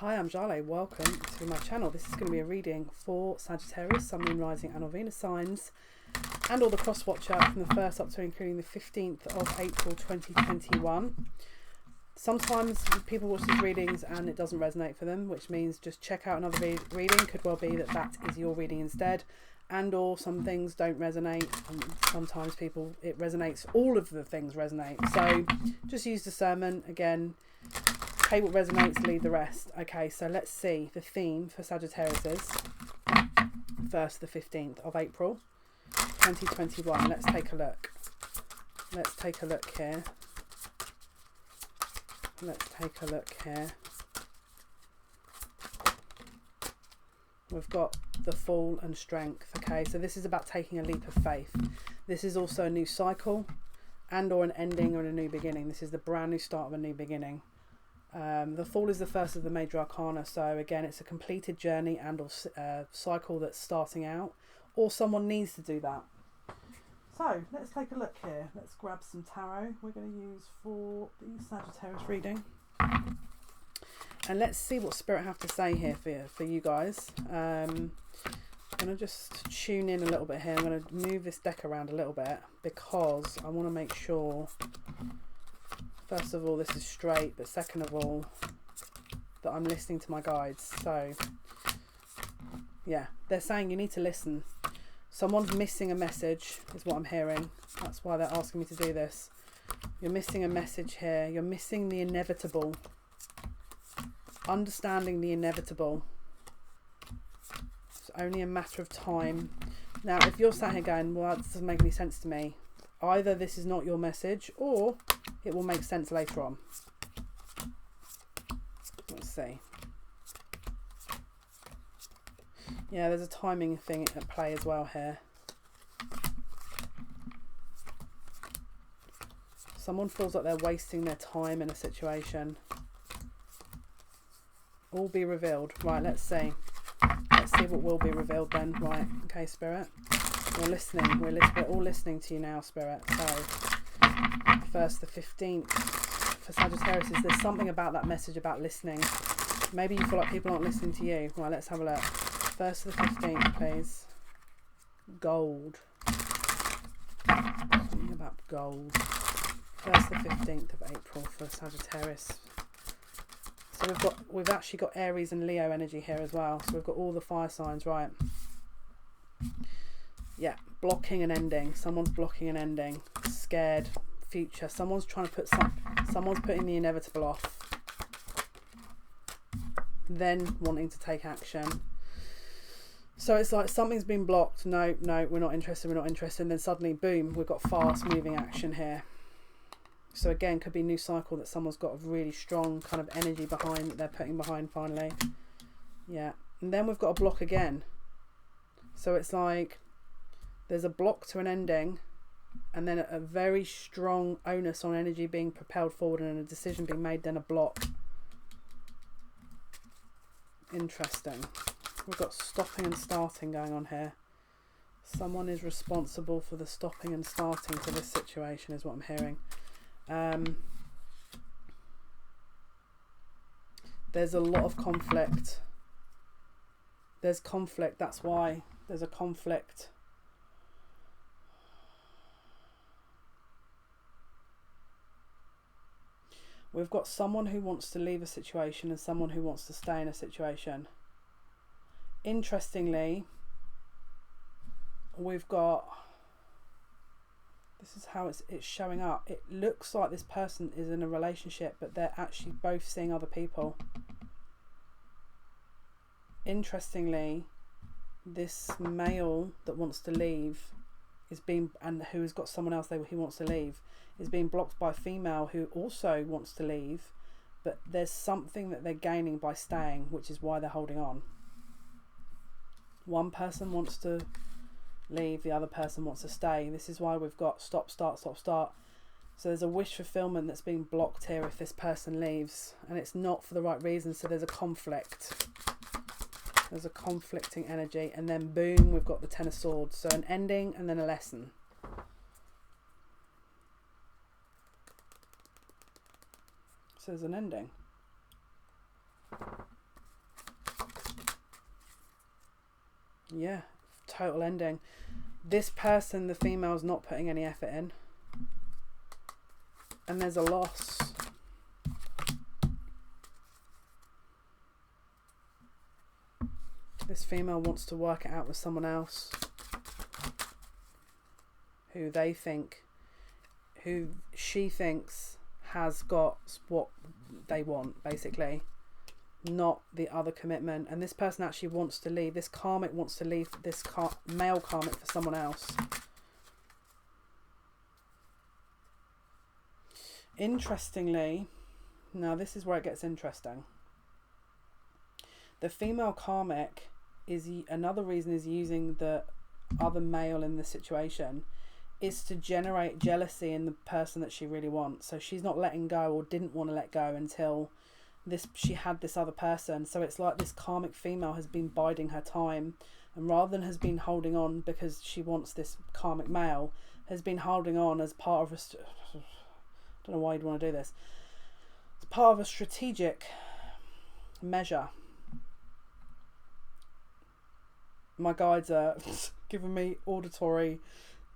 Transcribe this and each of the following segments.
Hi, I'm Jale. Welcome to my channel. This is going to be a reading for Sagittarius, Sun, Moon, Rising and or Venus signs, and all the cross watcher from the 1st up to including the 15th of April 2021. Sometimes people watch these readings and it doesn't resonate for them, which means just check out another reading. Could well be that that is your reading instead, and or some things don't resonate, and sometimes it resonates, all of the things resonate. So just use discernment. Again, take what resonates, leave the rest. Okay, so let's see the theme for Sagittarius is 1st to the 15th of April 2021. Let's take a look. Let's take a look here. Let's take a look here. We've got the Fool and Strength. Okay, so this is about taking a leap of faith. This is also a new cycle and or an ending or a new beginning. This is the brand new start of a new beginning. The Fool is the first of the major arcana, so again it's a completed journey and or cycle that's starting out, or someone needs to do that. So let's take a look here. Let's grab some tarot we're going to use for the Sagittarius reading, and let's see what Spirit have to say here for you guys. I'm going to just tune in a little bit here. I'm going to move this deck around a little bit because I want to make sure, first of all, this is straight, but second of all, that I'm listening to my guides. So yeah, they're saying you need to listen. Someone's missing a message is what I'm hearing. That's why they're asking me to do this. You're missing a message here. You're missing the inevitable. Understanding the inevitable. It's only a matter of time. Now, if you're sat here going, well, that doesn't make any sense to me, either this is not your message or it will make sense later on. Let's see. Yeah, there's a timing thing at play as well here. Someone feels like they're wasting their time in a situation. All be revealed. Right, let's see. Let's see what will be revealed then. Right, okay, Spirit. We're listening. We're all listening to you now, Spirit. So, 1st to the 15th for Sagittarius, there's something about that message about listening. Maybe you feel like people aren't listening to you. Right, let's have a look. 1st to the 15th, please. Gold. Something about gold. 1st to the 15th of April for Sagittarius. So we've actually got Aries and Leo energy here as well. So we've got all the fire signs, right? Yeah, blocking and ending. Someone's blocking and ending. Scared. Future. Someone's trying to someone's putting the inevitable off. Then wanting to take action. So it's like something's been blocked. No, we're not interested. We're not interested. And then suddenly, boom, we've got fast moving action here. So again, could be a new cycle that someone's got a really strong kind of energy behind that they're putting behind finally. Yeah. And then we've got a block again. So it's like there's a block to an ending, and then a very strong onus on energy being propelled forward and a decision being made, then a block. Interesting. We've got stopping and starting going on here. Someone is responsible for the stopping and starting to this situation is what I'm hearing. There's a lot of conflict. There's conflict. That's why there's a conflict. We've got someone who wants to leave a situation and someone who wants to stay in a situation. Interestingly, we've got, this is how it's showing up. It looks like this person is in a relationship, but they're actually both seeing other people. Interestingly, this male that wants to leave and who has got someone else he wants to leave, is being blocked by a female who also wants to leave, but there's something that they're gaining by staying, which is why they're holding on. One person wants to leave, the other person wants to stay. This is why we've got stop, start, stop, start. So there's a wish fulfillment that's being blocked here if this person leaves, and it's not for the right reason. So there's a conflict. There's a conflicting energy, and then boom, we've got the Ten of Swords. So an ending and then a lesson. So there's an ending. Yeah, total ending. This person, the female's not putting any effort in. And there's a loss. This female wants to work it out with someone else who she thinks has got what they want, basically, not the other commitment. And this person actually wants to leave. This karmic wants to leave this male karmic for someone else. Interestingly, now this is where it gets interesting. The female karmic is another reason is using the other male in the situation is to generate jealousy in the person that she really wants. So she's not letting go, or didn't want to let go until she had this other person. So it's like this karmic female has been biding her time, and rather than has been holding on because she wants this karmic male, has been holding on as part of I don't know why you'd want to do this. It's part of a strategic measure. My guides are giving me auditory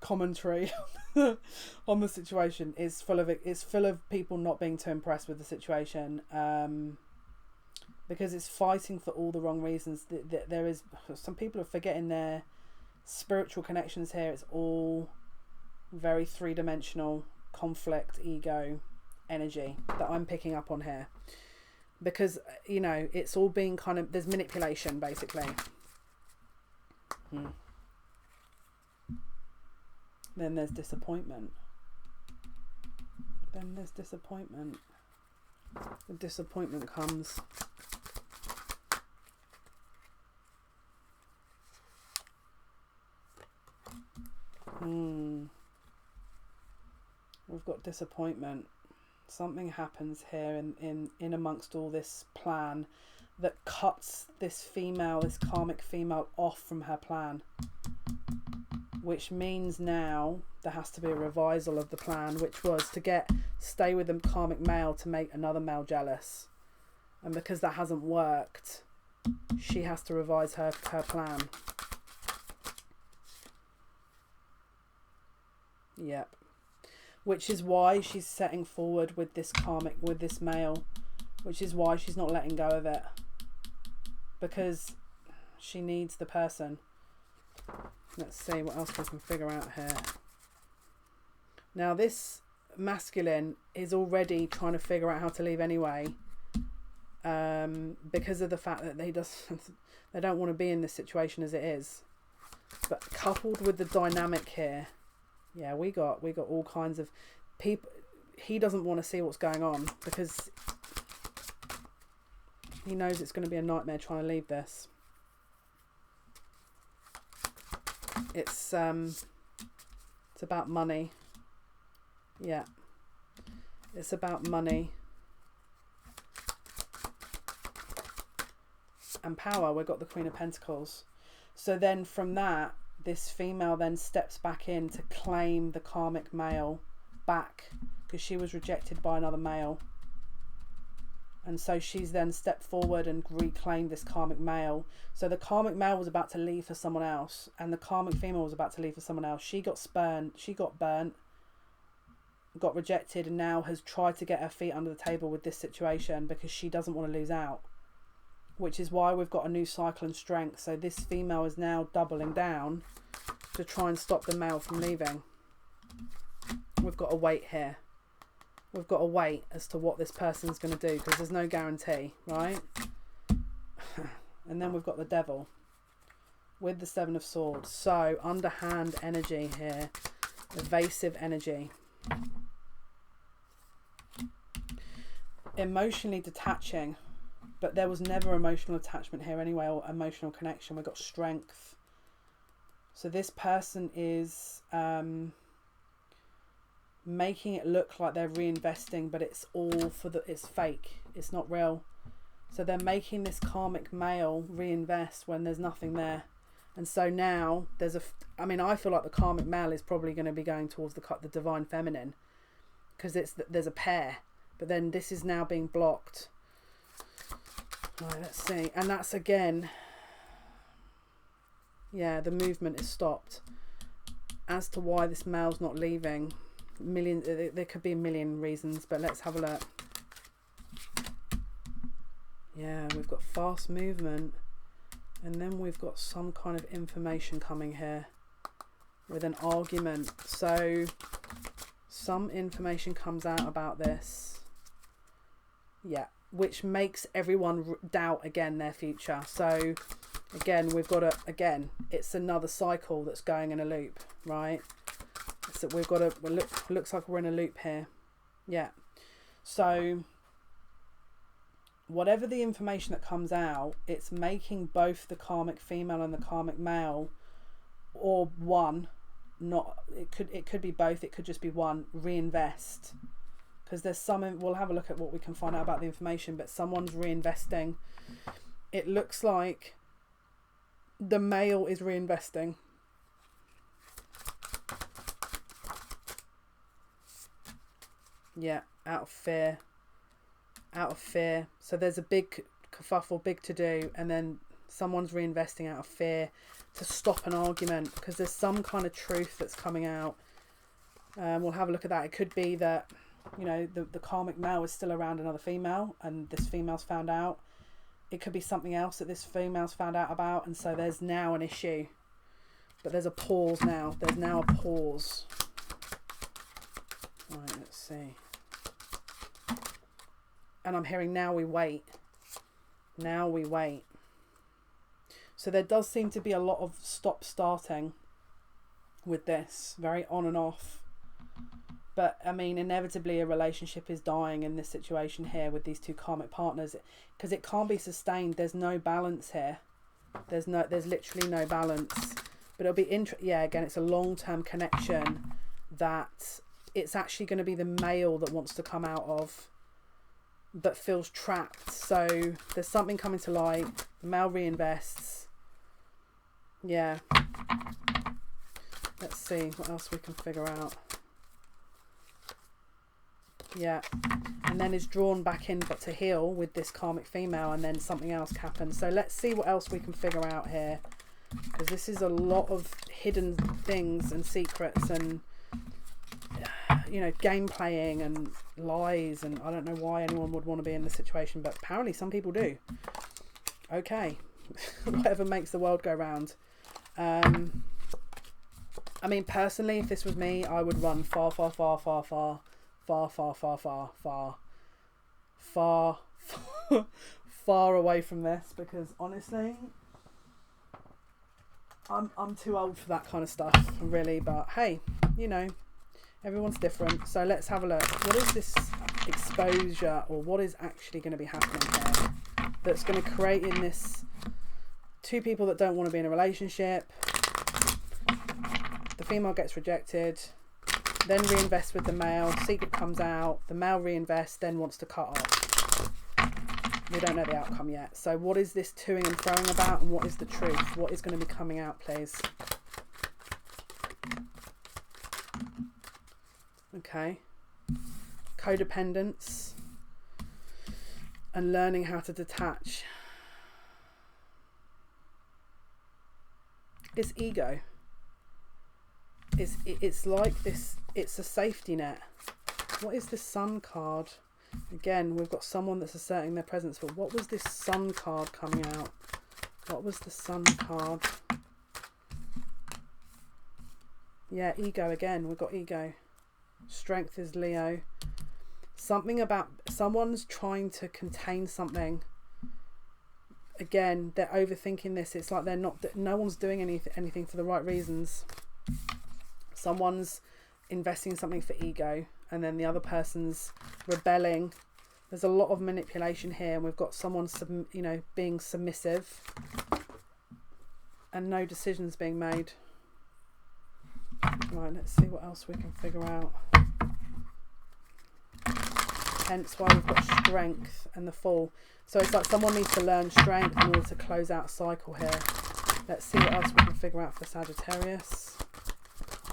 commentary on the situation. It's full of people not being too impressed with the situation, because it's fighting for all the wrong reasons. There is some people are forgetting their spiritual connections here. It's all very three-dimensional conflict, ego, energy that I'm picking up on here, because you know it's all being kind of, there's manipulation basically. Then there's disappointment. The disappointment comes. We've got disappointment. Something happens here in amongst all this plan that cuts this female, this karmic female, off from her plan, which means now there has to be a revisal of the plan, which was to stay with the karmic male to make another male jealous. And because that hasn't worked, she has to revise her plan. Yep. Which is why she's setting forward with this karmic, with this male, which is why she's not letting go of it, because she needs the person. Let's see what else we can figure out here. Now this masculine is already trying to figure out how to leave anyway, because of the fact that they don't want to be in this situation as it is. But coupled with the dynamic here, yeah, we got all kinds of people. He doesn't want to see what's going on because he knows it's going to be a nightmare trying to leave this. It's about money. Yeah, it's about money and power. We've got the Queen of Pentacles. So then from that, this female then steps back in to claim the karmic male back, because she was rejected by another male. And so she's then stepped forward and reclaimed this karmic male. So the karmic male was about to leave for someone else, and the karmic female was about to leave for someone else. She got spurned, she got burnt, got rejected, and now has tried to get her feet under the table with this situation because she doesn't want to lose out. Which is why we've got a new cycle and strength. So this female is now doubling down to try and stop the male from leaving. We've got to wait here. We've got to wait as to what this person's going to do, because there's no guarantee, right? And then we've got the devil with the Seven of Swords. So underhand energy here, evasive energy, emotionally detaching. But there was never emotional attachment here anyway, or emotional connection. We've got strength. So this person is making it look like they're reinvesting, but it's all it's fake. It's not real. So they're making this karmic male reinvest when there's nothing there. And so now there's I feel like the karmic male is probably going to be going towards the divine feminine, because there's a pair. But then this is now being blocked. Right, let's see. And that's again, Yeah, the movement is stopped. As to why this male's not leaving, there could be a million reasons, but let's have a look. Yeah, we've got fast movement, and then we've got some kind of information coming here with an argument. So some information comes out about this, yeah, which makes everyone doubt again their future. So again, we've got it's another cycle that's going in a loop, right? So we've got looks like we're in a loop here. Yeah. So whatever the information that comes out, it's making both the karmic female and the karmic male, or one, it could be both, it could just be one, reinvest. Because there's some, we'll have a look at what we can find out about the information, but someone's reinvesting. It looks like the male is reinvesting. Yeah, out of fear. So there's a big kerfuffle, big to do, and then someone's reinvesting out of fear to stop an argument, because there's some kind of truth that's coming out. We'll have a look at that. It could be that, you know, the karmic male is still around another female, and this female's found out. It could be something else that this female's found out about, and so there's now an issue. But there's a pause now. There's now a pause. Right, let's see. And I'm hearing now we wait. Now we wait. So there does seem to be a lot of stop-starting with this. Very on and off. But, I mean, inevitably a relationship is dying in this situation here with these two karmic partners. Because it can't be sustained. There's no balance here. There's literally no balance. But it'll be yeah, again, it's a long-term connection that it's actually going to be the male that wants to come out of, but feels trapped. So there's something coming to light. The male reinvests. Yeah. Let's see what else we can figure out. Yeah. And then is drawn back in but to heal with this karmic female, and then something else happens. So let's see what else we can figure out here, because this is a lot of hidden things and secrets and, you know, game playing and lies, and I don't know why anyone would want to be in this situation, but apparently some people do. Okay. Whatever makes the world go round. I mean, personally, if this was me, I would run far away from this, because honestly, I'm too old for that kind of stuff, really. But hey, you know, everyone's different. So let's have a look. What is this exposure, or what is actually going to be happening here that's going to create in this two people that don't want to be in a relationship? The female gets rejected, then reinvests with the male. Secret comes out. The male reinvests, then wants to cut off. We don't know the outcome yet. So what is this toing and throwing about, and what is the truth? What is going to be coming out, please? Okay. Codependence and learning how to detach. It's ego. It's like this. It's a safety net. What is the Sun card? Again, we've got someone that's asserting their presence, but what was this Sun card coming out? What was the Sun card? Yeah, ego again. We've got ego. Strength is Leo. Something about someone's trying to contain something. Again, they're overthinking this. It's like they're not. No one's doing anything for the right reasons. Someone's investing in something for ego, and then the other person's rebelling. There's a lot of manipulation here, and we've got someone, you know, being submissive, and no decisions being made. Right, let's see what else we can figure out. Hence why we've got strength and the Fool. So it's like someone needs to learn strength in order to close out a cycle here. Let's see what else we can figure out for Sagittarius.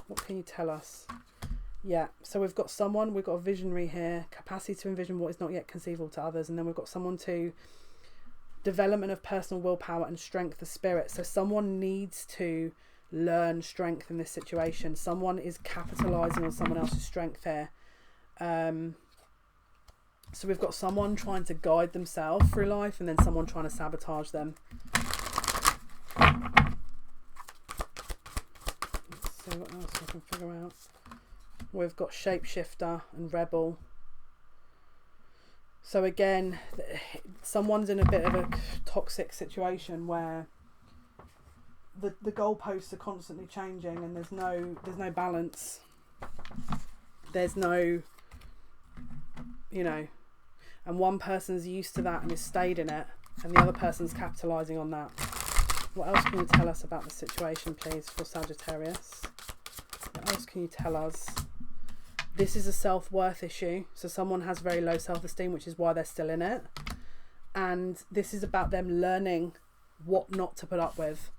What can you tell us? Yeah, so we've got we've got a visionary here, capacity to envision what is not yet conceivable to others, and then we've got someone to development of personal willpower and strength of spirit. So someone needs to learn strength in this situation. Someone is capitalizing on someone else's strength here. So we've got someone trying to guide themselves through life, and then someone trying to sabotage them. Let's see what else I can figure out. We've got shapeshifter and rebel. So again, someone's in a bit of a toxic situation where the goalposts are constantly changing, and there's no balance. There's no, you know, and one person's used to that and has stayed in it, and the other person's capitalizing on that. What else can you tell us about the situation, please, for Sagittarius? What else can you tell us? This is a self-worth issue. So someone has very low self-esteem, which is why they're still in it. And this is about them learning what not to put up with.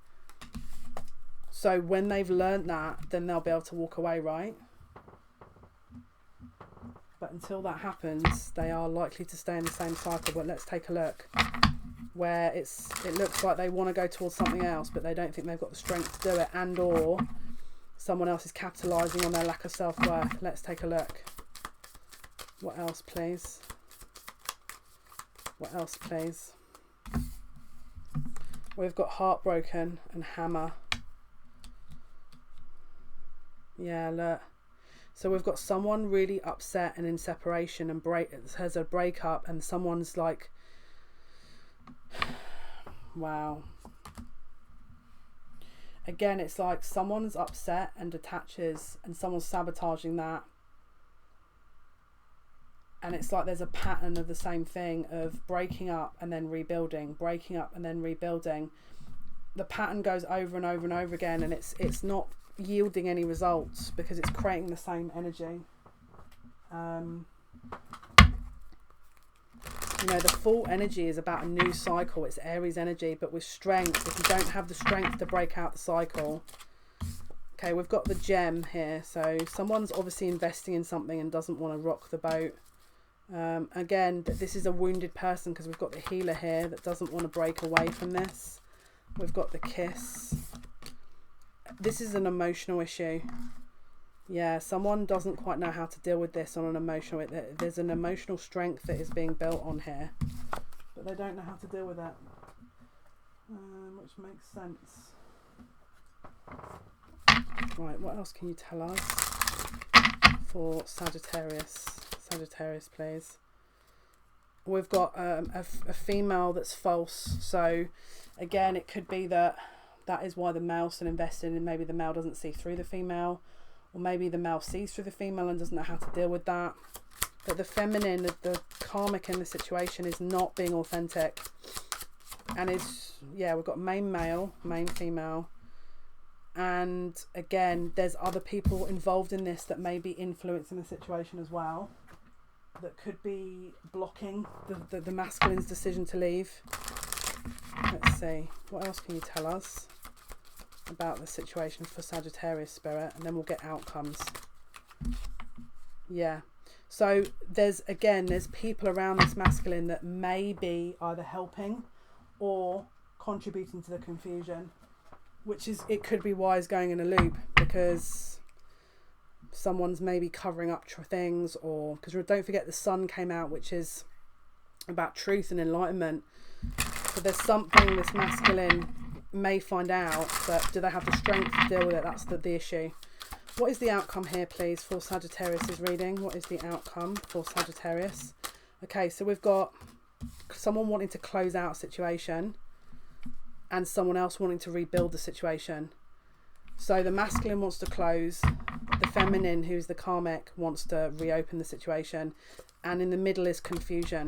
So when they've learned that, then they'll be able to walk away, right? But until that happens, they are likely to stay in the same cycle. But let's take a look where it looks like they want to go towards something else, but they don't think they've got the strength to do it, and or someone else is capitalizing on their lack of self-worth. Let's take a look. What else, please? What else, please? We've got heartbroken and hammer. Yeah, look. So we've got someone really upset and in separation and has a breakup, and someone's like, wow. Again, it's like someone's upset and detaches, and someone's sabotaging that. And it's like there's a pattern of the same thing of breaking up and then rebuilding, breaking up and then rebuilding. The pattern goes over and over and over again, and it's not yielding any results because it's creating the same energy. You know, the full energy is about a new cycle. It's Aries energy, but with strength. If you don't have the strength to break out the cycle. Okay, we've got the gem here. So someone's obviously investing in something and doesn't want to rock the boat. Again, this is a wounded person because we've got the healer here that doesn't want to break away from this. We've got the kiss. This is an emotional issue. Yeah, someone doesn't quite know how to deal with this on an emotional... There's an emotional strength that is being built on here, but they don't know how to deal with it, which makes sense. Right, what else can you tell us for Sagittarius? Sagittarius, please. We've got a female that's false. So, again, it could be that is why the male's still invested, and maybe the male doesn't see through the female. Or maybe the male sees through the female and doesn't know how to deal with that. But the feminine, the karmic in the situation is not being authentic. And is, yeah, we've got main male, main female. And again, there's other people involved in this that may be influencing the situation as well. That could be blocking the masculine's decision to leave. Let's see. What else can you tell us about the situation for Sagittarius spirit, and then we'll get outcomes. Yeah, so there's people around this masculine that may be either helping or contributing to the confusion, which is, it could be why he's going in a loop, because someone's maybe covering up things, or because don't forget the sun came out, which is about truth and enlightenment. So there's something this masculine may find out, but do they have the strength to deal with it? That's the issue. What is the outcome here, please, for Sagittarius's reading? What is the outcome for Sagittarius? Okay, so we've got someone wanting to close out a situation and someone else wanting to rebuild the situation. So the masculine wants to close, the feminine, who's the karmic, wants to reopen the situation, and in the middle is confusion.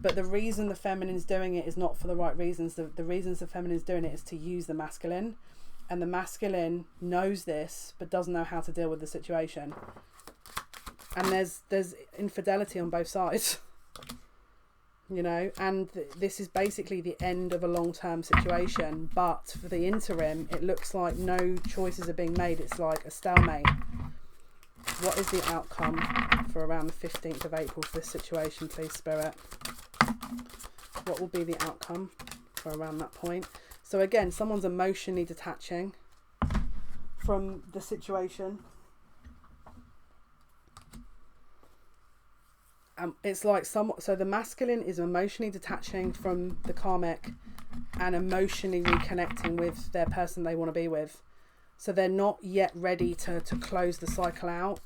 But the reason the feminine's doing it is not for the right reasons. The reasons the feminine's doing it is to use the masculine. And the masculine knows this, but doesn't know how to deal with the situation. And there's infidelity on both sides. You know, and this is basically the end of a long-term situation. But for the interim, it looks like no choices are being made. It's like a stalemate. What is the outcome for around the 15th of April for this situation, please, Spirit? What will be the outcome for around that point? So again, someone's emotionally detaching from the situation. It's like so the masculine is emotionally detaching from the karmic and emotionally reconnecting with their person they want to be with. So they're not yet ready to close the cycle out,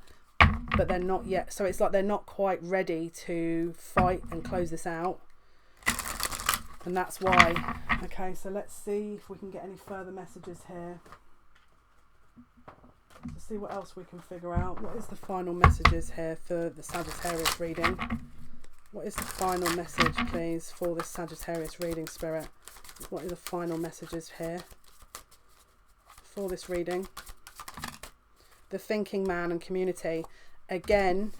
but they're not yet. So it's like they're not quite ready to fight and close this out. And that's why. Okay, so let's see if we can get any further messages here. Let's see what else we can figure out. What is the final messages here for the Sagittarius reading? What is the final message, please, for this Sagittarius reading, Spirit? What are the final messages here for this reading? The thinking man and community. Again,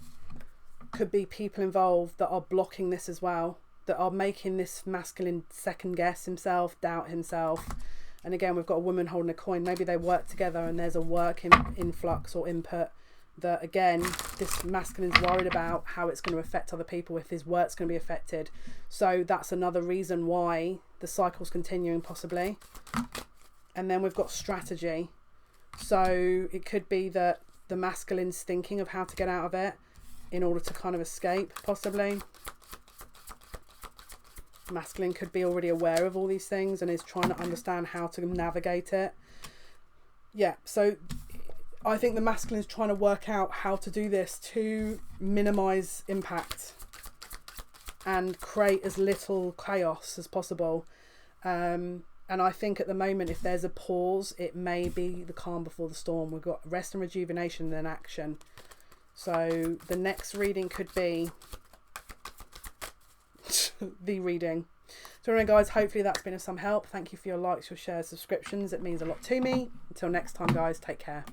could be people involved that are blocking this as well, that are making this masculine second guess himself, doubt himself. And again, we've got a woman holding a coin. Maybe they work together and there's a work influx or input that, again, this masculine's worried about how it's going to affect other people, if his work's going to be affected. So that's another reason why the cycle's continuing, possibly. And then we've got strategy. So it could be that the masculine's thinking of how to get out of it in order to kind of escape, possibly. Masculine could be already aware of all these things and is trying to understand how to navigate it. Yeah, so I think the masculine is trying to work out how to do this to minimize impact and create as little chaos as possible. And I think at the moment, if there's a pause, it may be the calm before the storm. We've got rest and rejuvenation and then action. So the next reading could be the reading. So anyway, guys, hopefully that's been of some help. Thank you for your likes, your shares, subscriptions. It means a lot to me. Until next time, guys, take care.